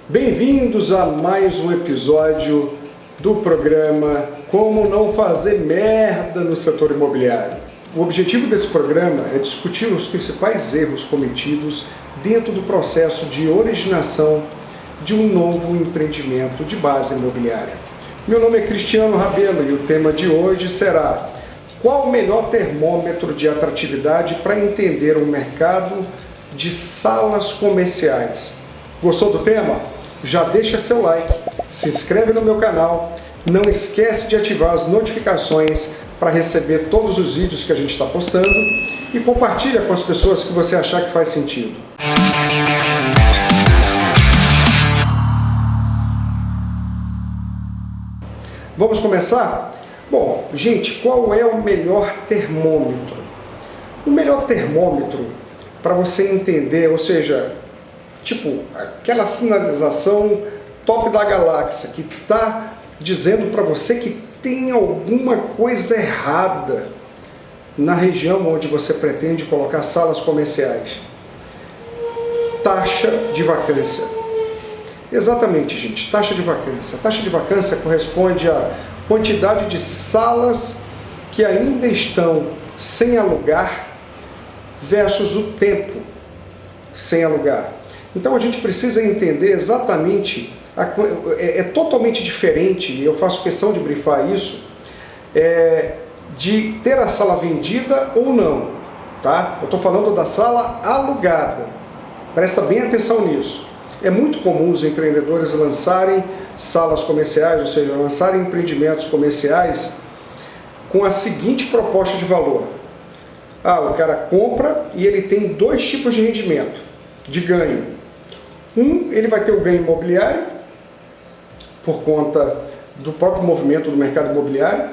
Bem-vindos a mais um episódio do programa Como Não Fazer Merda no Setor Imobiliário. O objetivo desse programa é discutir os principais erros cometidos dentro do processo de originação de um novo empreendimento de base imobiliária. Meu nome é Cristiano Rabelo e o tema de hoje será: qual o melhor termômetro de atratividade para entender o mercado de salas comerciais? Gostou do tema? Já deixa seu like, se inscreve no meu canal, não esquece de ativar as notificações para receber todos os vídeos que a gente está postando e compartilha com as pessoas que você achar que faz sentido. Vamos começar? Bom, gente, qual é o melhor termômetro? O melhor termômetro para você entender, ou seja, tipo aquela sinalização top da galáxia que está dizendo para você que tem alguma coisa errada na região onde você pretende colocar salas comerciais. Taxa de vacância. Exatamente, gente, taxa de vacância. Taxa de vacância corresponde à quantidade de salas que ainda estão sem alugar versus o tempo sem alugar. Então a gente precisa entender exatamente, é totalmente diferente, e eu faço questão de brifar isso, de ter a sala vendida ou não, tá? Eu estou falando da sala alugada, presta bem atenção nisso. É muito comum os empreendedores lançarem salas comerciais, ou seja, lançarem empreendimentos comerciais com a seguinte proposta de valor. O cara compra e ele tem dois tipos de rendimento, de ganho. Ele vai ter o ganho imobiliário, por conta do próprio movimento do mercado imobiliário,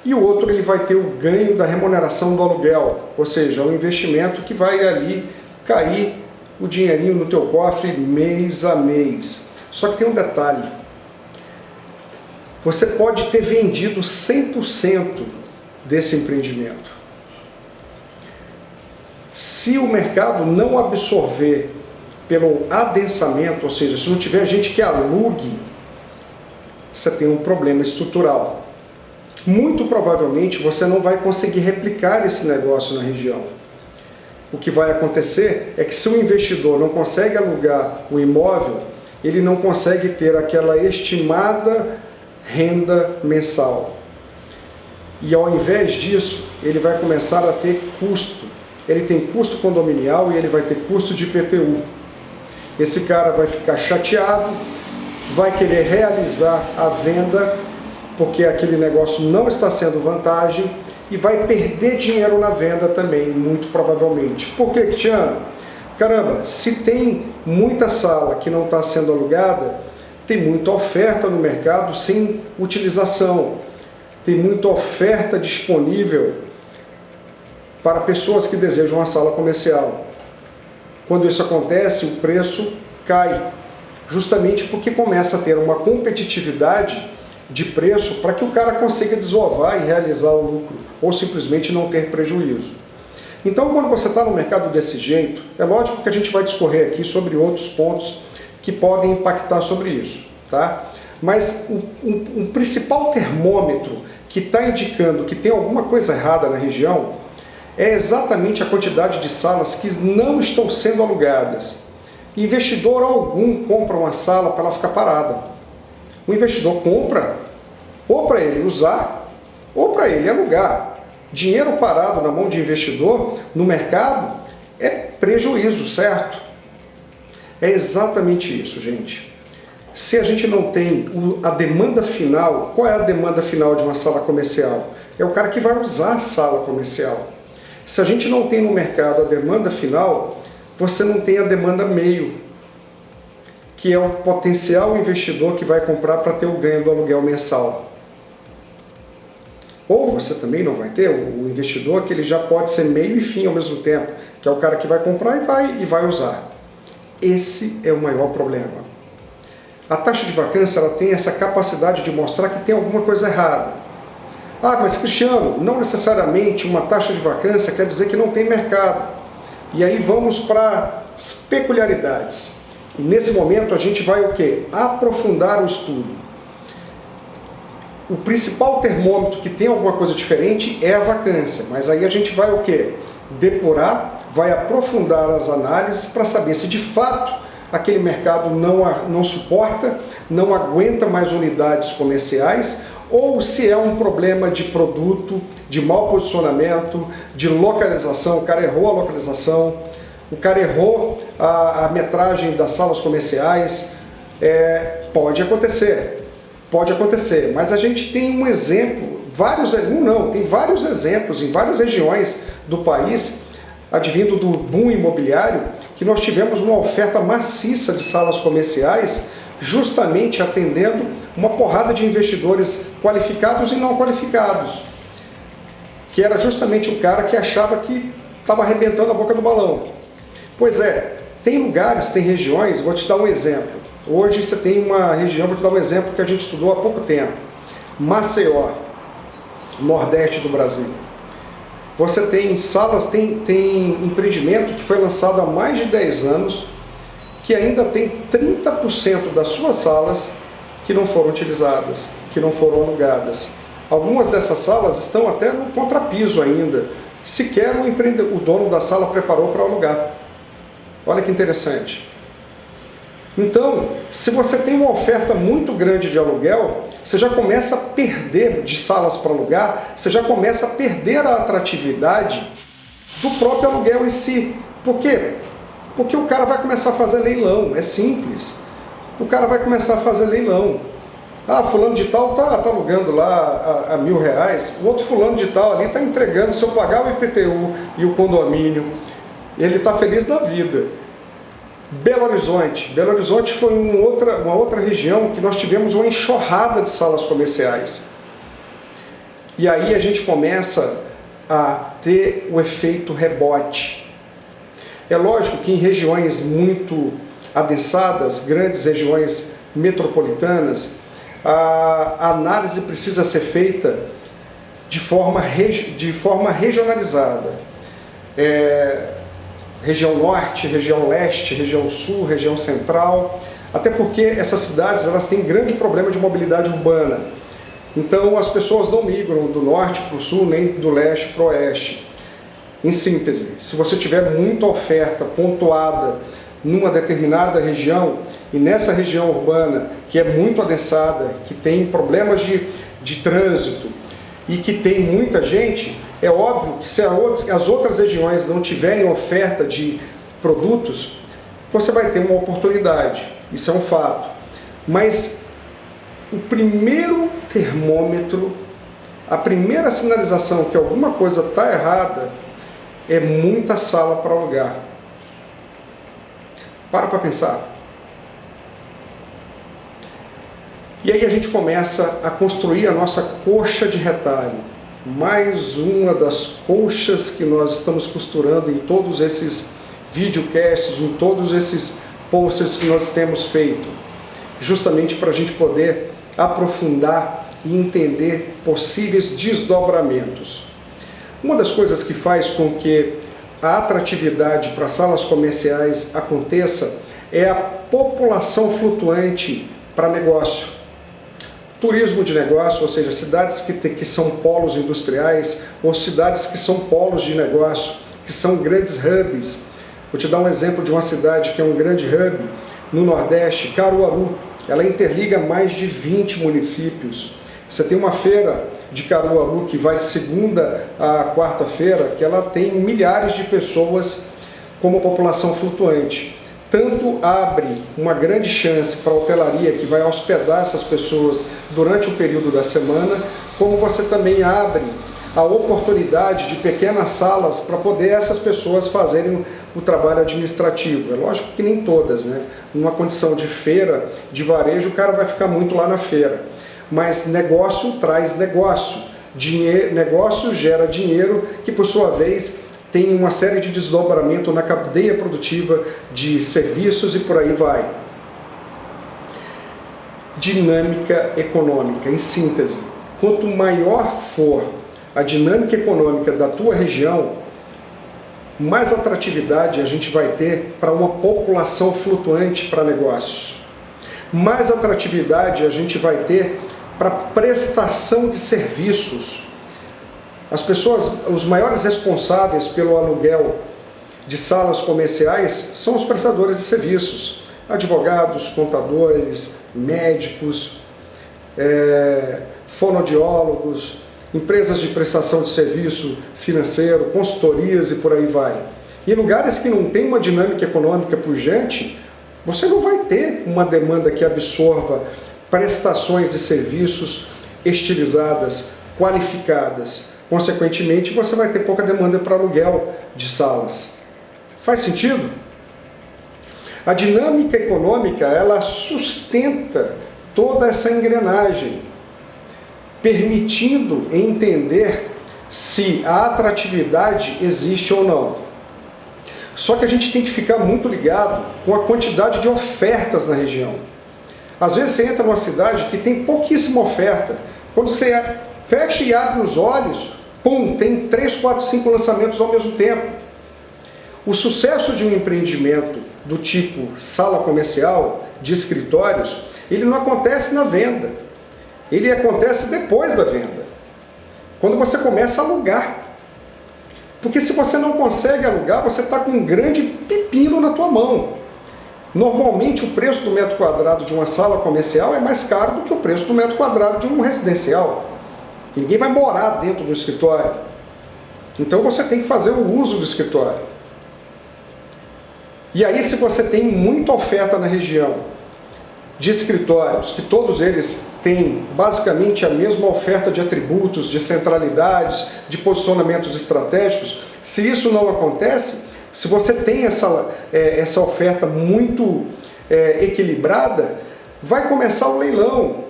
e o outro ele vai ter o ganho da remuneração do aluguel, ou seja, um investimento que vai ali cair o dinheirinho no teu cofre mês a mês. Só que tem um detalhe: você pode ter vendido 100% desse empreendimento. Se o mercado não absorver pelo adensamento, ou seja, se não tiver gente que alugue, você tem um problema estrutural. Muito provavelmente você não vai conseguir replicar esse negócio na região. O que vai acontecer é que se o investidor não consegue alugar o imóvel, ele não consegue ter aquela estimada renda mensal. E ao invés disso, ele vai começar a ter custo. Ele tem custo condominial e ele vai ter custo de IPTU. Esse cara vai ficar chateado, vai querer realizar a venda, porque aquele negócio não está sendo vantagem, e vai perder dinheiro na venda também, muito provavelmente. Por que, Cristiano? Caramba, se tem muita sala que não está sendo alugada, tem muita oferta no mercado sem utilização, tem muita oferta disponível para pessoas que desejam uma sala comercial. Quando isso acontece, o preço cai, justamente porque começa a ter uma competitividade de preço para que o cara consiga desovar e realizar o lucro, ou simplesmente não ter prejuízo. Então, quando você está no mercado desse jeito, é lógico que a gente vai discorrer aqui sobre outros pontos que podem impactar sobre isso, tá? Mas o principal termômetro que está indicando que tem alguma coisa errada na região é exatamente a quantidade de salas que não estão sendo alugadas. Investidor algum compra uma sala para ela ficar parada. O investidor compra ou para ele usar ou para ele alugar. Dinheiro parado na mão de investidor no mercado é prejuízo, certo? É exatamente isso, gente. Se a gente não tem a demanda final, qual é a demanda final de uma sala comercial? É o cara que vai usar a sala comercial. Se a gente não tem no mercado a demanda final, você não tem a demanda meio, que é o potencial investidor que vai comprar para ter o ganho do aluguel mensal. Ou você também não vai ter o investidor que ele já pode ser meio e fim ao mesmo tempo, que é o cara que vai comprar e vai usar. Esse é o maior problema. A taxa de vacância ela tem essa capacidade de mostrar que tem alguma coisa errada. Mas Cristiano, não necessariamente uma taxa de vacância quer dizer que não tem mercado. E aí vamos para as peculiaridades. E nesse momento a gente vai o quê? Aprofundar o estudo. O principal termômetro que tem alguma coisa diferente é a vacância, mas aí a gente vai o quê? Depurar, vai aprofundar as análises para saber se de fato aquele mercado não suporta, não aguenta mais unidades comerciais, ou se é um problema de produto, de mau posicionamento, de localização, o cara errou a localização, o cara errou a metragem das salas comerciais. Pode acontecer, mas a gente tem um exemplo, tem vários exemplos em várias regiões do país, advindo do boom imobiliário, que nós tivemos uma oferta maciça de salas comerciais, justamente atendendo uma porrada de investidores qualificados e não qualificados, que era justamente o cara que achava que estava arrebentando a boca do balão. Pois é, tem lugares, tem regiões, vou te dar um exemplo. Hoje você tem uma região, vou te dar um exemplo que a gente estudou há pouco tempo. Maceió, nordeste do Brasil. Você tem salas, tem empreendimento que foi lançado há mais de 10 anos, que ainda tem 30% das suas salas que não foram utilizadas, que não foram alugadas. Algumas dessas salas estão até no contrapiso ainda. Sequer o dono da sala preparou para alugar. Olha que interessante. Então, se você tem uma oferta muito grande de aluguel, você já começa a perder de salas para alugar, você já começa a perder a atratividade do próprio aluguel em si. Por quê? Porque o cara vai começar a fazer leilão, é simples. O cara vai começar a fazer leilão. Ah, fulano de tal tá alugando lá a R$1.000, o outro fulano de tal ali está entregando, se eu pagar o IPTU e o condomínio, ele está feliz na vida. Belo Horizonte foi uma outra região que nós tivemos uma enxurrada de salas comerciais. E aí a gente começa a ter o efeito rebote. É lógico que em regiões muito adensadas, grandes regiões metropolitanas, a análise precisa ser feita de forma regionalizada. Região norte, região leste, região sul, região central, até porque essas cidades elas têm grande problema de mobilidade urbana. Então as pessoas não migram do norte para o sul, nem do leste para o oeste. Em síntese, se você tiver muita oferta pontuada numa determinada região, e nessa região urbana, que é muito adensada, que tem problemas de trânsito e que tem muita gente, é óbvio que se as outras regiões não tiverem oferta de produtos, você vai ter uma oportunidade, isso é um fato. Mas o primeiro termômetro, a primeira sinalização que alguma coisa está errada, é muita sala para alugar. Para pensar. E aí a gente começa a construir a nossa coxa de retalho. Mais uma das coxas que nós estamos costurando em todos esses videocasts, em todos esses posters que nós temos feito. Justamente para a gente poder aprofundar e entender possíveis desdobramentos. Uma das coisas que faz com que a atratividade para salas comerciais aconteça é a população flutuante para negócio. Turismo de negócio, ou seja, cidades que são polos industriais ou cidades que são polos de negócio, que são grandes hubs. Vou te dar um exemplo de uma cidade que é um grande hub no Nordeste, Caruaru. Ela interliga mais de 20 municípios. Você tem uma feira de Caruaru que vai de segunda a quarta-feira, que ela tem milhares de pessoas como população flutuante. Tanto abre uma grande chance para a hotelaria que vai hospedar essas pessoas durante o período da semana, como você também abre a oportunidade de pequenas salas para poder essas pessoas fazerem o trabalho administrativo. É lógico que nem todas, né? Numa condição de feira, de varejo, o cara vai ficar muito lá na feira. Mas negócio traz negócio. Negócio gera dinheiro, que por sua vez tem uma série de desdobramento na cadeia produtiva de serviços e por aí vai. Dinâmica econômica, em síntese. Quanto maior for a dinâmica econômica da tua região, mais atratividade a gente vai ter para uma população flutuante para negócios. Mais atratividade a gente vai ter para prestação de serviços. As pessoas, os maiores responsáveis pelo aluguel de salas comerciais são os prestadores de serviços. Advogados, contadores, médicos, fonoaudiólogos, empresas de prestação de serviço financeiro, consultorias e por aí vai. Em lugares que não tem uma dinâmica econômica pujante, você não vai ter uma demanda que absorva prestações de serviços estilizadas, qualificadas. Consequentemente, você vai ter pouca demanda para aluguel de salas. Faz sentido? A dinâmica econômica, ela sustenta toda essa engrenagem, permitindo entender se a atratividade existe ou não. Só que a gente tem que ficar muito ligado com a quantidade de ofertas na região. Às vezes você entra numa cidade que tem pouquíssima oferta. Quando você fecha e abre os olhos, pum, tem 3, 4, 5 lançamentos ao mesmo tempo. O sucesso de um empreendimento do tipo sala comercial, de escritórios, ele não acontece na venda. Ele acontece depois da venda. Quando você começa a alugar. Porque se você não consegue alugar, você está com um grande pepino na tua mão. Normalmente o preço do metro quadrado de uma sala comercial é mais caro do que o preço do metro quadrado de um residencial. Ninguém vai morar dentro do escritório. Então você tem que fazer o uso do escritório. E aí, se você tem muita oferta na região de escritórios, que todos eles têm basicamente a mesma oferta de atributos, de centralidades, de posicionamentos estratégicos, se isso não acontece, se você tem essa oferta muito equilibrada, vai começar o leilão.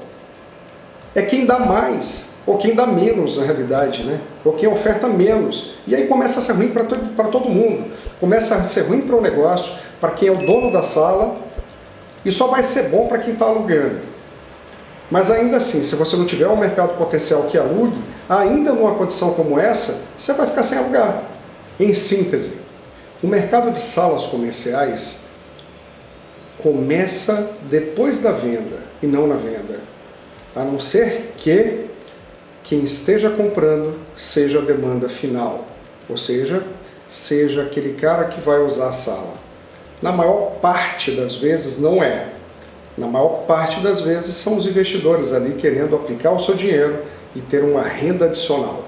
É quem dá mais, ou quem dá menos na realidade, né? Ou quem oferta menos. E aí começa a ser ruim para todo mundo. Começa a ser ruim para o negócio, para quem é o dono da sala, e só vai ser bom para quem está alugando. Mas ainda assim, se você não tiver um mercado potencial que alugue, ainda numa condição como essa, você vai ficar sem alugar. Em síntese, o mercado de salas comerciais começa depois da venda e não na venda. A não ser que quem esteja comprando seja a demanda final, ou seja aquele cara que vai usar a sala. Na maior parte das vezes não é. Na maior parte das vezes são os investidores ali querendo aplicar o seu dinheiro e ter uma renda adicional.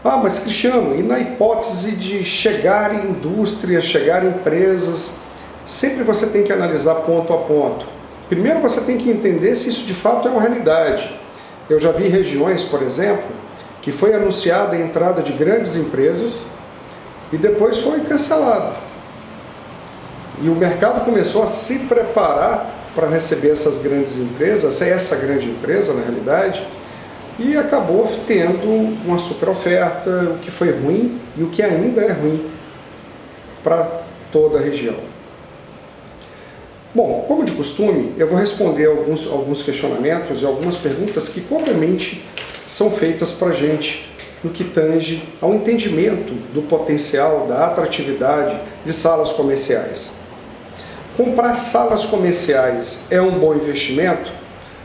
Ah, mas Cristiano, e na hipótese de chegar em indústrias, chegar em empresas, sempre você tem que analisar ponto a ponto. Primeiro você tem que entender se isso de fato é uma realidade. Eu já vi regiões, por exemplo, que foi anunciada a entrada de grandes empresas e depois foi cancelado. E o mercado começou a se preparar para receber essas grandes empresas, essa grande empresa na realidade, e acabou tendo uma super oferta, o que foi ruim e o que ainda é ruim para toda a região. Bom, como de costume, eu vou responder alguns questionamentos e algumas perguntas que comumente são feitas para a gente no que tange ao entendimento do potencial, da atratividade de salas comerciais. Comprar salas comerciais é um bom investimento?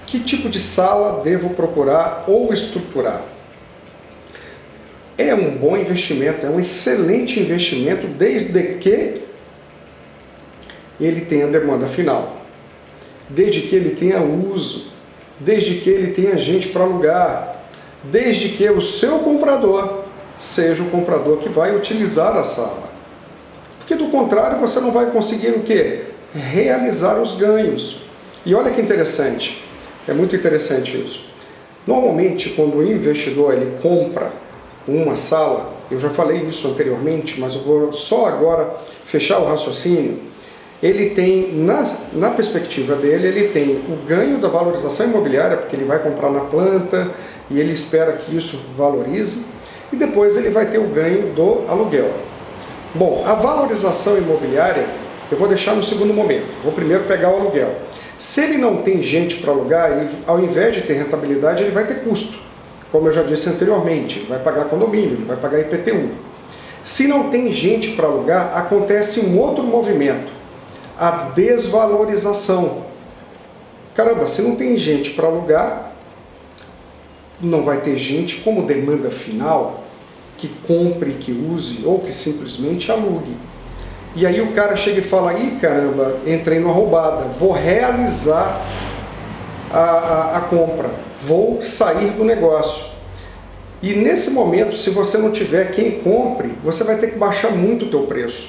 Que tipo de sala devo procurar ou estruturar? É um bom investimento, é um excelente investimento, desde que ele tenha demanda final, desde que ele tenha uso, desde que ele tenha gente para alugar, desde que o seu comprador seja o comprador que vai utilizar a sala. Porque do contrário você não vai conseguir o quê? Realizar os ganhos. E olha que interessante, é muito interessante isso. Normalmente quando o investidor ele compra uma sala, eu já falei isso anteriormente, mas eu vou só agora fechar o raciocínio, ele tem, na perspectiva dele, ele tem o ganho da valorização imobiliária, porque ele vai comprar na planta e ele espera que isso valorize, e depois ele vai ter o ganho do aluguel. Bom, a valorização imobiliária eu vou deixar no segundo momento, vou primeiro pegar o aluguel. Se ele não tem gente para alugar, ele, ao invés de ter rentabilidade, ele vai ter custo. Como eu já disse anteriormente, ele vai pagar condomínio, ele vai pagar IPTU. Se não tem gente para alugar, acontece um outro movimento, a desvalorização. Caramba, se não tem gente para alugar, não vai ter gente como demanda final que compre, que use ou que simplesmente alugue. E aí o cara chega e fala, ih, caramba, entrei numa roubada, vou realizar a compra, vou sair do negócio. E nesse momento, se você não tiver quem compre, você vai ter que baixar muito o teu preço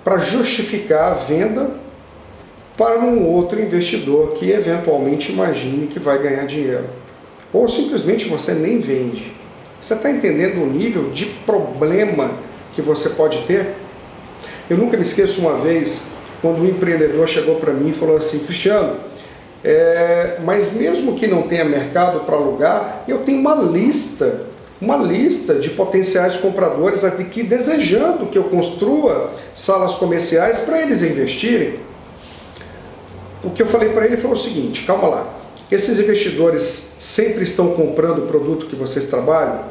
para justificar a venda para um outro investidor que eventualmente imagine que vai ganhar dinheiro. Ou simplesmente você nem vende. Você está entendendo o nível de problema que você pode ter? Eu nunca me esqueço uma vez, quando um empreendedor chegou para mim e falou assim, Cristiano, mas mesmo que não tenha mercado para alugar, eu tenho uma lista de potenciais compradores aqui desejando que eu construa salas comerciais para eles investirem. O que eu falei para ele foi o seguinte, calma lá, esses investidores sempre estão comprando o produto que vocês trabalham,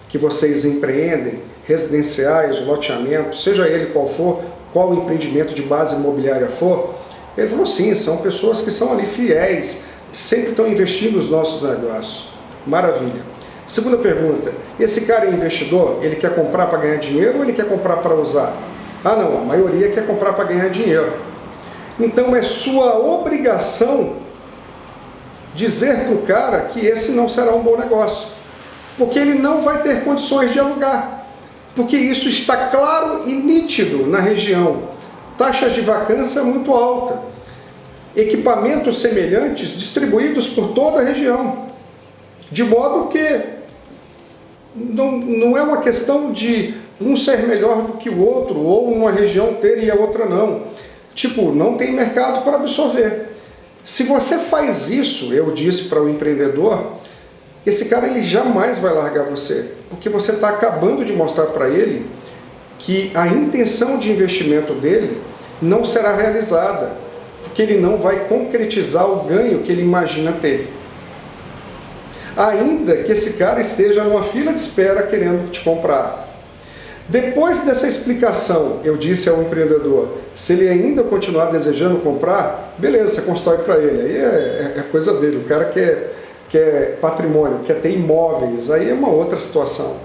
que vocês empreendem, residenciais, loteamento, seja ele qual for, qual empreendimento de base imobiliária for. Ele falou, sim, são pessoas que são ali fiéis, sempre estão investindo nos nossos negócios. Maravilha. Segunda pergunta, esse cara é investidor? Ele quer comprar para ganhar dinheiro ou ele quer comprar para usar? Ah não, a maioria quer comprar para ganhar dinheiro. Então é sua obrigação dizer para o cara que esse não será um bom negócio, porque ele não vai ter condições de alugar, porque isso está claro e nítido na região. Taxas de vacância muito alta, equipamentos semelhantes distribuídos por toda a região, de modo que não é uma questão de um ser melhor do que o outro, ou uma região ter e a outra não. Tipo, não tem mercado para absorver. Se você faz isso, eu disse para o empreendedor, esse cara ele jamais vai largar você, porque você está acabando de mostrar para ele que a intenção de investimento dele não será realizada, porque ele não vai concretizar o ganho que ele imagina ter. Ainda que esse cara esteja numa fila de espera querendo te comprar. Depois dessa explicação, eu disse ao empreendedor, se ele ainda continuar desejando comprar, beleza, você constrói para ele, aí é coisa dele, o cara quer patrimônio, quer ter imóveis, aí é uma outra situação.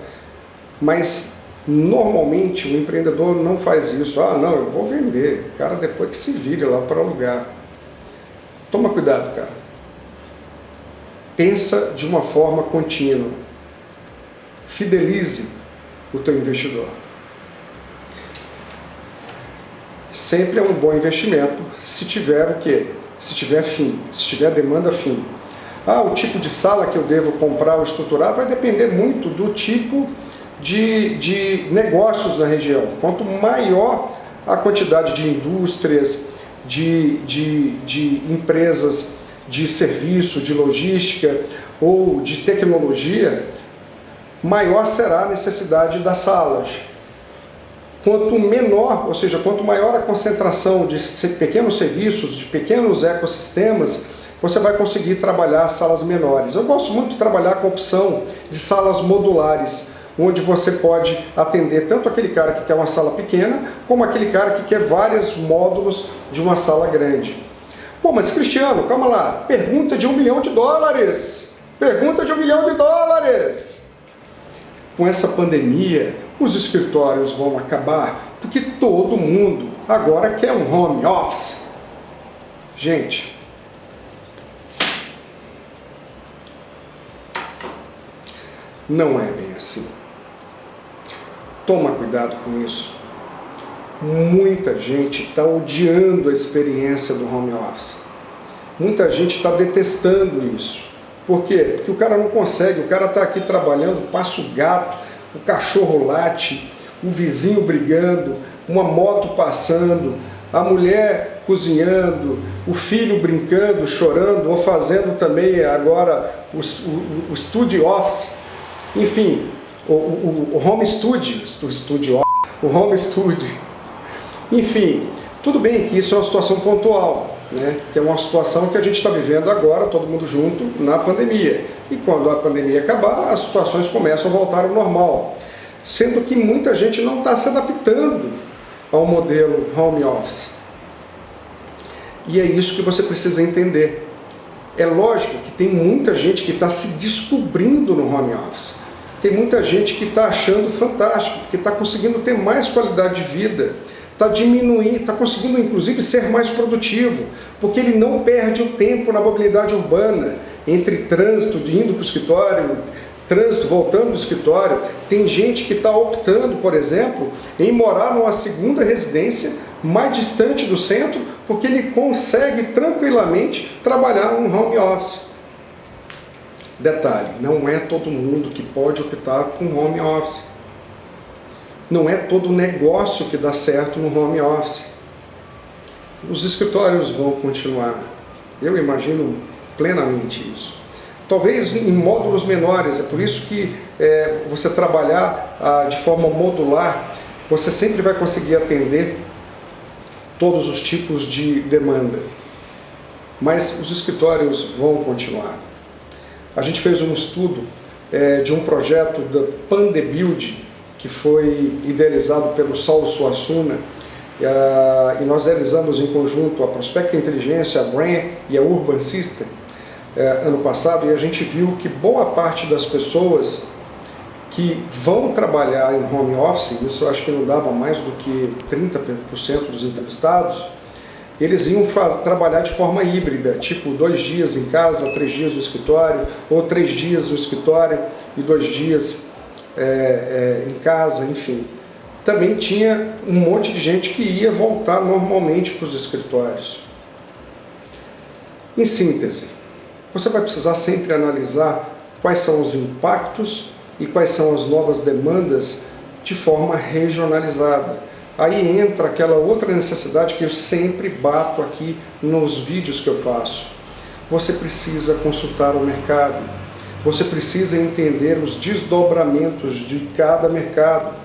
Mas normalmente o empreendedor não faz isso. Ah, não, eu vou vender. O cara depois que se vire lá para alugar. Toma cuidado, cara. Pensa de uma forma contínua. Fidelize o teu investidor. Sempre é um bom investimento se tiver o quê? Se tiver fim, se tiver demanda fim. Ah, o tipo de sala que eu devo comprar ou estruturar vai depender muito do tipo de negócios na região. Quanto maior a quantidade de indústrias, de empresas de serviço, de logística ou de tecnologia, maior será a necessidade das salas. Quanto menor, ou seja, quanto maior a concentração de pequenos serviços, de pequenos ecossistemas, você vai conseguir trabalhar salas menores. Eu gosto muito de trabalhar com a opção de salas modulares, onde você pode atender tanto aquele cara que quer uma sala pequena, como aquele cara que quer vários módulos de uma sala grande. Pô, mas Cristiano, calma lá, pergunta de $1 milhão. Pergunta de $1 milhão. Com essa pandemia, os escritórios vão acabar, porque todo mundo agora quer um home office. Gente, não é bem assim. Toma cuidado com isso. Muita gente está odiando a experiência do home office. Muita gente está detestando isso. Por quê? Porque o cara não consegue, o cara está aqui trabalhando, passa o gato, o cachorro late, o vizinho brigando, uma moto passando, a mulher cozinhando, o filho brincando, chorando, ou fazendo também agora o studio office, enfim, o home studio, o home studio. Enfim, tudo bem que isso é uma situação pontual, né? Que é uma situação que a gente está vivendo agora, todo mundo junto, na pandemia. E quando a pandemia acabar, as situações começam a voltar ao normal. sendo que muita gente não está se adaptando ao modelo home office. E é isso que você precisa entender. É lógico que tem muita gente que está se descobrindo no home office. Tem muita gente que está achando fantástico, que está conseguindo ter mais qualidade de vida, está diminuindo, está conseguindo inclusive ser mais produtivo, porque ele não perde o tempo na mobilidade urbana, entre trânsito indo para o escritório, trânsito voltando do escritório. Tem gente que está optando, por exemplo, em morar numa segunda residência mais distante do centro, porque ele consegue tranquilamente trabalhar um home office. Detalhe, não é todo mundo que pode optar com home office. Não é todo negócio que dá certo no home office. Os escritórios vão continuar. Eu imagino plenamente isso. Talvez em módulos menores, é por isso que você trabalhar de forma modular, você sempre vai conseguir atender todos os tipos de demanda. Mas os escritórios vão continuar. A gente fez um estudo de um projeto da Pandebuild, que foi idealizado pelo Saulo Suassuna, e nós realizamos em conjunto a Prospecta Inteligência, a Brain e a Urban System, ano passado, e a gente viu que boa parte das pessoas que vão trabalhar em home office, isso eu acho que não dava mais do que 30% dos entrevistados, eles iam trabalhar de forma híbrida, tipo 2 dias em casa, 3 dias no escritório, ou 3 dias no escritório e 2 dias em casa, enfim. Também tinha um monte de gente que ia voltar normalmente para os escritórios. Em síntese, você vai precisar sempre analisar quais são os impactos e quais são as novas demandas de forma regionalizada. Aí entra aquela outra necessidade que eu sempre bato aqui nos vídeos que eu faço. Você precisa consultar o mercado. Você precisa entender os desdobramentos de cada mercado.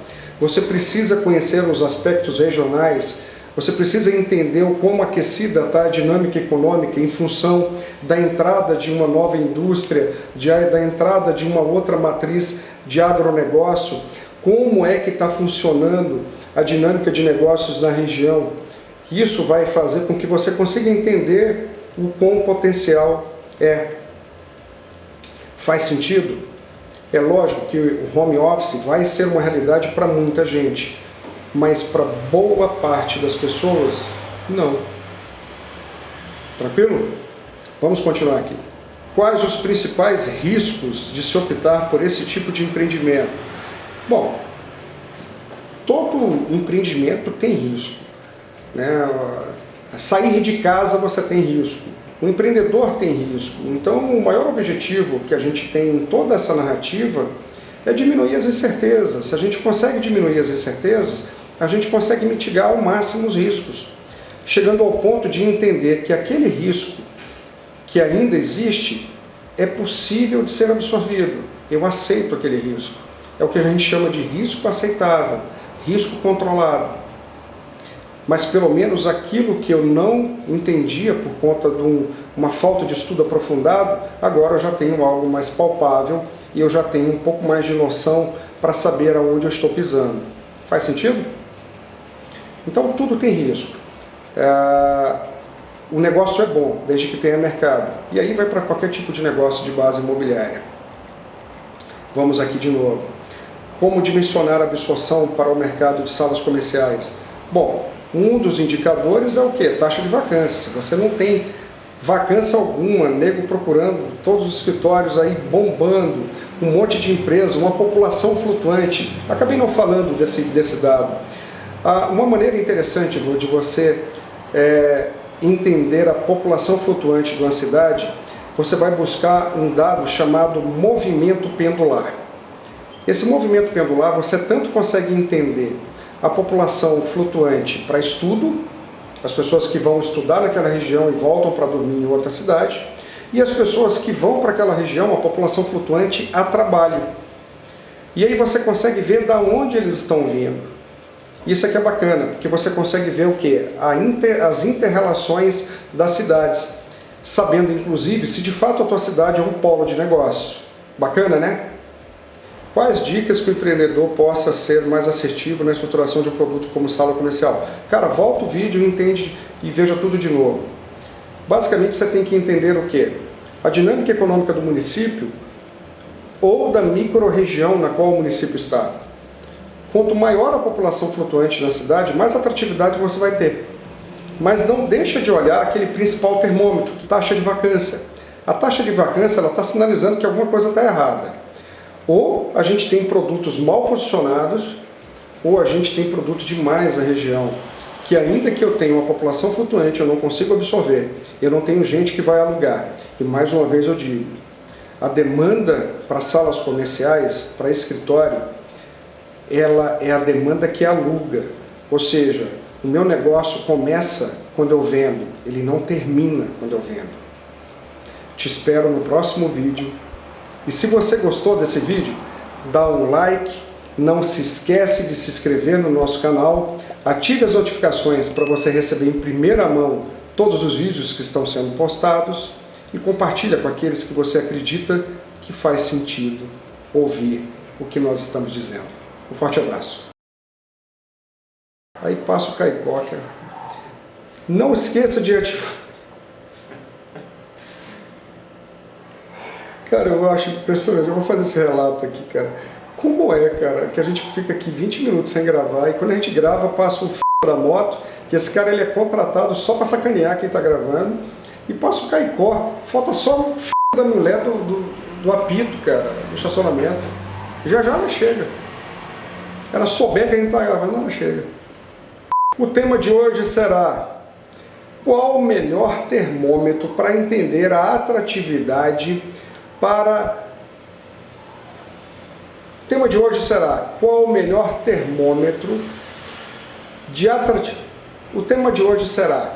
Você precisa conhecer os aspectos regionais. Você precisa entender o como aquecida está a dinâmica econômica em função da entrada de uma nova indústria, da entrada de uma outra matriz de agronegócio, como é que está funcionando a dinâmica de negócios na região. Isso vai fazer com que você consiga entender o quão potencial é. Faz sentido? É lógico que o home office vai ser uma realidade para muita gente, mas para boa parte das pessoas, não. Tranquilo? Vamos continuar aqui. Quais os principais riscos de se optar por esse tipo de empreendimento? Bom, todo empreendimento tem risco, né? Sair de casa você tem risco, o empreendedor tem risco. Então o maior objetivo que a gente tem em toda essa narrativa é diminuir as incertezas. Se a gente consegue diminuir as incertezas, a gente consegue mitigar ao máximo os riscos, chegando ao ponto de entender que aquele risco que ainda existe é possível de ser absorvido. Eu aceito aquele risco. É o que a gente chama de risco aceitável, risco controlado. Mas pelo menos aquilo que eu não entendia por conta de uma falta de estudo aprofundado, agora eu já tenho algo mais palpável e eu já tenho um pouco mais de noção para saber aonde eu estou pisando. Faz sentido? Então tudo tem risco. O negócio é bom, desde que tenha mercado. E aí vai para qualquer tipo de negócio de base imobiliária. Vamos aqui de novo. Como dimensionar a absorção para o mercado de salas comerciais? Bom, um dos indicadores é o quê? Taxa de vacância. Se você não tem vacância alguma, nego procurando, todos os escritórios aí bombando, um monte de empresas, uma população flutuante. Acabei não falando desse dado. Uma maneira interessante de você entender a população flutuante de uma cidade, você vai buscar um dado chamado movimento pendular. Esse movimento pendular você tanto consegue entender a população flutuante para estudo, as pessoas que vão estudar naquela região e voltam para dormir em outra cidade, e as pessoas que vão para aquela região, a população flutuante, a trabalho. E aí você consegue ver de onde eles estão vindo. Isso aqui é bacana, porque você consegue ver o quê? As inter-relações das cidades, sabendo inclusive se de fato a tua cidade é um polo de negócio. Bacana, né? Quais dicas que o empreendedor possa ser mais assertivo na estruturação de um produto como sala comercial? Cara, volta o vídeo, entende e veja tudo de novo. Basicamente você tem que entender o quê? A dinâmica econômica do município ou da micro-região na qual o município está. Quanto maior a população flutuante na cidade, mais atratividade você vai ter. Mas não deixa de olhar aquele principal termômetro, taxa de vacância. A taxa de vacância está sinalizando que alguma coisa está errada. Ou a gente tem produtos mal posicionados, ou a gente tem produto demais na região, que ainda que eu tenha uma população flutuante, eu não consigo absorver, eu não tenho gente que vai alugar. E mais uma vez eu digo, a demanda para salas comerciais, para escritório, ela é a demanda que aluga. Ou seja, o meu negócio começa quando eu vendo, ele não termina quando eu vendo. Te espero no próximo vídeo. E se você gostou desse vídeo, dá um like, não se esquece de se inscrever no nosso canal, ative as notificações para você receber em primeira mão todos os vídeos que estão sendo postados e compartilha com aqueles que você acredita que faz sentido ouvir o que nós estamos dizendo. Um forte abraço. Aí passa o Caicó, cara. Não esqueça de ativar. Cara, eu acho impressionante, eu vou fazer esse relato aqui, cara. Como é, cara, que a gente fica aqui 20 minutos sem gravar e quando a gente grava passa o da moto, que esse cara ele é contratado só pra sacanear quem tá gravando, e passa o Caicó, falta só o da mulher do apito, cara, do estacionamento. Já ela chega. Ela souber que a gente tá gravando, ela chega. O tema de hoje será: qual o melhor termômetro para entender a atratividade para... O tema de hoje será: qual o melhor termômetro de atratividade? O tema de hoje será: